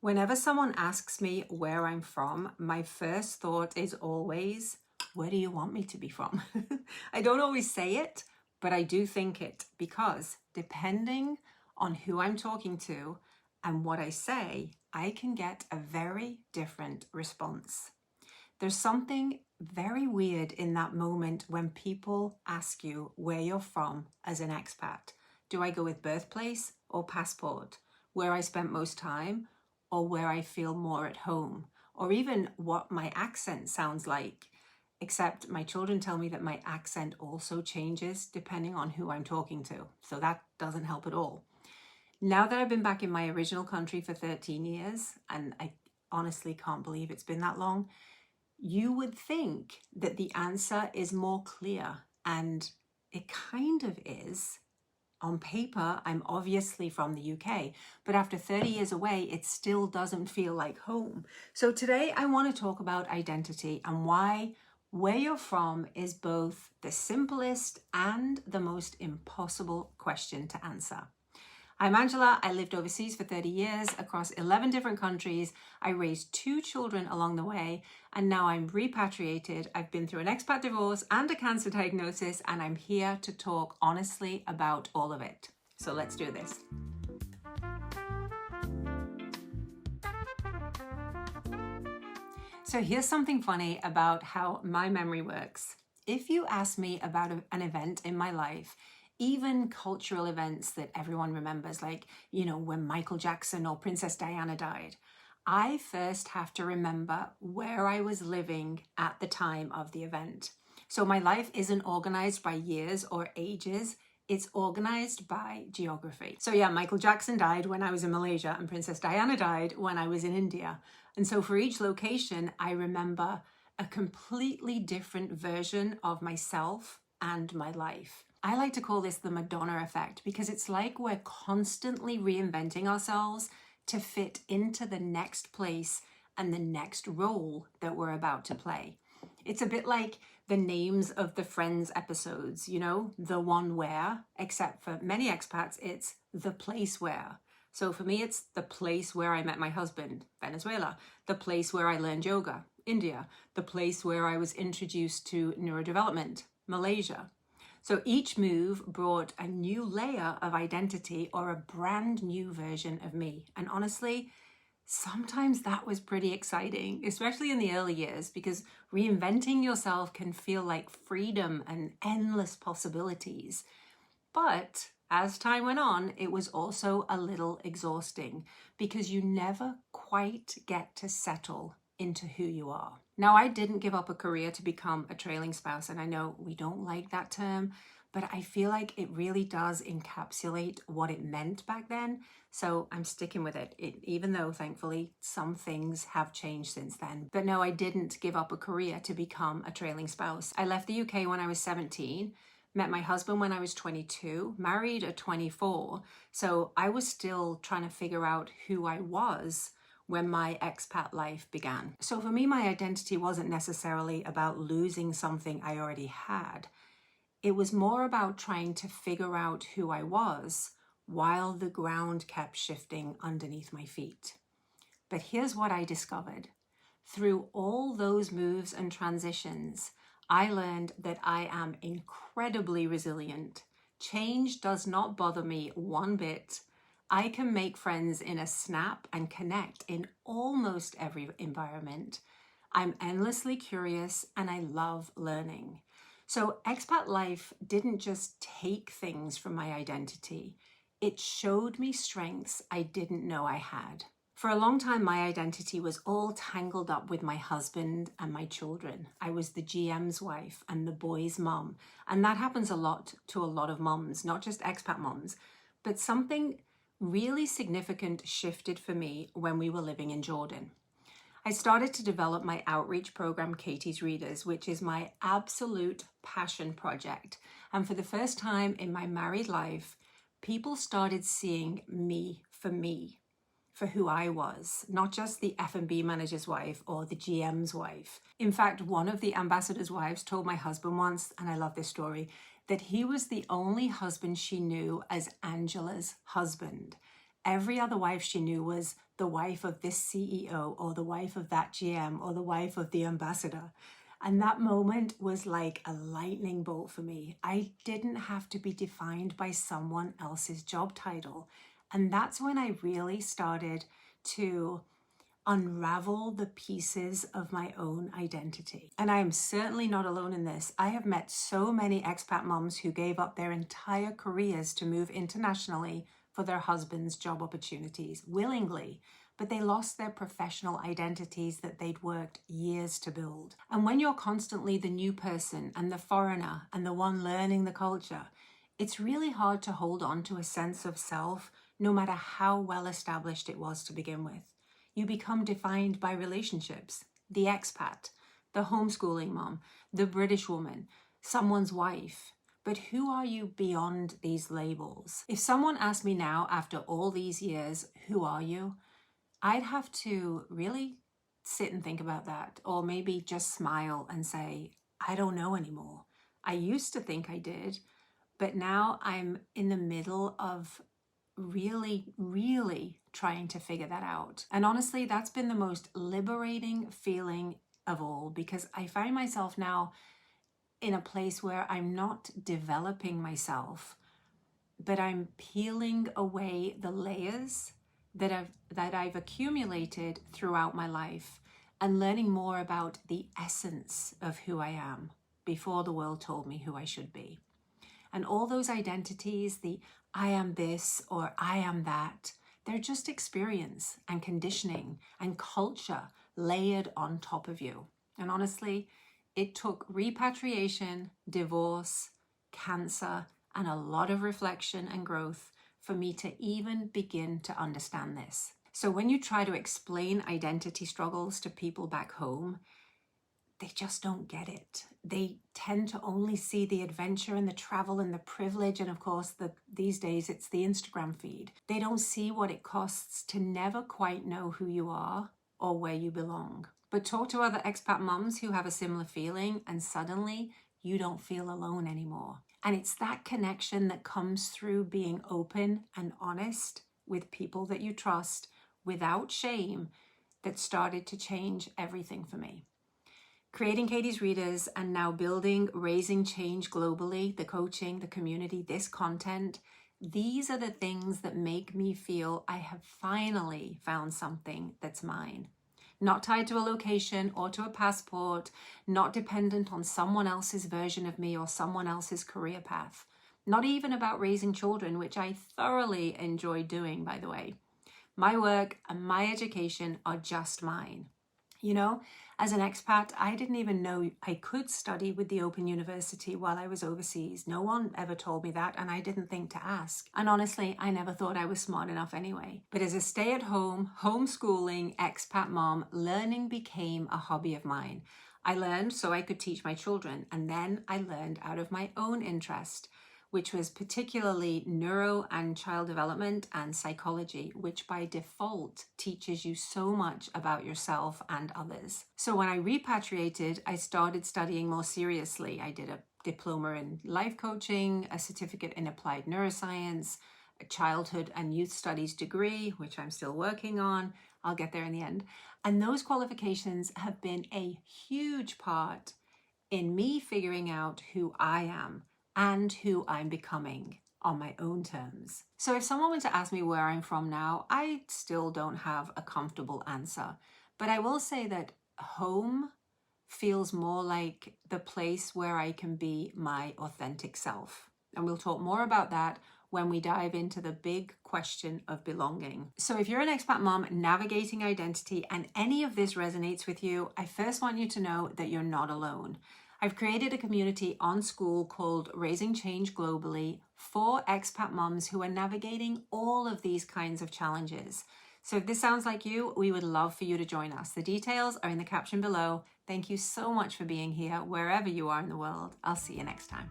Whenever someone asks me where I'm from, my first thought is always, where do you want me to be from? I don't always say it, but I do think it because depending on who I'm talking to and what I say, I can get a very different response. There's something very weird in that moment when people ask you where you're from as an expat. Do I go with birthplace or passport? Where I spent most time or where I feel more at home? Or even what my accent sounds like? Except my children tell me that my accent also changes depending on who I'm talking to. So that doesn't help at all. Now that I've been back in my original country for 13 years, and I honestly can't believe it's been that long, you would think that the answer is more clear, and it kind of is. On paper, I'm obviously from the UK, but after 30 years away, it still doesn't feel like home. So today I want to talk about identity and why where you're from is both the simplest and the most impossible question to answer. I'm Angela. I lived overseas for 30 years across 11 different countries. I raised 2 children along the way, and now I'm repatriated. I've been through an expat divorce and a cancer diagnosis, and I'm here to talk honestly about all of it. So let's do this. So here's something funny about how my memory works. If you ask me about an event in my life, even cultural events that everyone remembers, like, when Michael Jackson or Princess Diana died, I first have to remember where I was living at the time of the event. So my life isn't organized by years or ages, it's organized by geography. So yeah, Michael Jackson died when I was in Malaysia and Princess Diana died when I was in India. And so for each location, I remember a completely different version of myself and my life. I like to call this the Madonna effect because it's like we're constantly reinventing ourselves to fit into the next place and the next role that we're about to play. It's a bit like the names of the Friends episodes, the one where, except for many expats, it's the place where. So for me, it's the place where I met my husband, Venezuela, the place where I learned yoga, India, the place where I was introduced to neurodevelopment, Malaysia. So each move brought a new layer of identity or a brand new version of me. And honestly, sometimes that was pretty exciting, especially in the early years, because reinventing yourself can feel like freedom and endless possibilities. But as time went on, it was also a little exhausting because you never quite get to settle into who you are. Now, I didn't give up a career to become a trailing spouse, and I know we don't like that term, but I feel like it really does encapsulate what it meant back then. So I'm sticking with it, even though thankfully some things have changed since then. But no, I didn't give up a career to become a trailing spouse. I left the UK when I was 17, met my husband when I was 22, married at 24. So I was still trying to figure out who I was when my expat life began. So for me, my identity wasn't necessarily about losing something I already had. It was more about trying to figure out who I was while the ground kept shifting underneath my feet. But here's what I discovered. Through all those moves and transitions, I learned that I am incredibly resilient. Change does not bother me one bit. I can make friends in a snap and connect in almost every environment. I'm endlessly curious and I love learning. So expat life didn't just take things from my identity. It showed me strengths I didn't know I had. For a long time, my identity was all tangled up with my husband and my children. I was the GM's wife and the boy's mum. And that happens a lot to a lot of mums, not just expat mums, but something really significant shifted for me when we were living in Jordan. I started to develop my outreach program, Katie's Readers, which is my absolute passion project. And for the first time in my married life, people started seeing me, for who I was, not just the F&B manager's wife or the GM's wife. In fact, one of the ambassador's wives told my husband once, and I love this story, that he was the only husband she knew as Angela's husband. Every other wife she knew was the wife of this CEO or the wife of that GM or the wife of the ambassador. And that moment was like a lightning bolt for me. I didn't have to be defined by someone else's job title. And that's when I really started to unravel the pieces of my own identity. And I am certainly not alone in this. I have met so many expat moms who gave up their entire careers to move internationally for their husband's job opportunities willingly, but they lost their professional identities that they'd worked years to build. And when you're constantly the new person and the foreigner and the one learning the culture, it's really hard to hold on to a sense of self, no matter how well established it was to begin with. You become defined by relationships, the expat, the homeschooling mom, the British woman, someone's wife. But who are you beyond these labels? If someone asked me now, after all these years, who are you? I'd have to really sit and think about that, or maybe just smile and say, I don't know anymore. I used to think I did, but now I'm in the middle of really trying to figure that out. And honestly, that's been the most liberating feeling of all, because I find myself now in a place where I'm not developing myself, but I'm peeling away the layers that I've accumulated throughout my life and learning more about the essence of who I am before the world told me who I should be. And all those identities, the I am this or I am that, they're just experience and conditioning and culture layered on top of you. And honestly, it took repatriation, divorce, cancer, and a lot of reflection and growth for me to even begin to understand this. So when you try to explain identity struggles to people back home, they just don't get it. They tend to only see the adventure and the travel and the privilege. And of course, these days it's the Instagram feed. They don't see what it costs to never quite know who you are or where you belong. But talk to other expat moms who have a similar feeling, and suddenly you don't feel alone anymore. And it's that connection that comes through being open and honest with people that you trust without shame that started to change everything for me. Creating Katie's Readers and now building Raising Change globally, the coaching, the community, this content, these are the things that make me feel I have finally found something that's mine. Not tied to a location or to a passport, not dependent on someone else's version of me or someone else's career path. Not even about raising children, which I thoroughly enjoy doing, by the way. My work and my education are just mine. You know, as an expat, I didn't even know I could study with the Open University while I was overseas. No one ever told me that, and I didn't think to ask. And honestly, I never thought I was smart enough anyway. But as a stay-at-home, homeschooling expat mom, learning became a hobby of mine. I learned so I could teach my children, and then I learned out of my own interest, which was particularly neuro and child development and psychology, which by default teaches you so much about yourself and others. So when I repatriated, I started studying more seriously. I did a diploma in life coaching, a certificate in applied neuroscience, a childhood and youth studies degree, which I'm still working on. I'll get there in the end. And those qualifications have been a huge part in me figuring out who I am and who I'm becoming on my own terms. So if someone were to ask me where I'm from now, I still don't have a comfortable answer. But I will say that home feels more like the place where I can be my authentic self. And we'll talk more about that when we dive into the big question of belonging. So if you're an expat mom navigating identity and any of this resonates with you, I first want you to know that you're not alone. I've created a community on School called Raising Change Globally for expat moms who are navigating all of these kinds of challenges. So if this sounds like you, we would love for you to join us. The details are in the caption below. Thank you so much for being here, wherever you are in the world. I'll see you next time.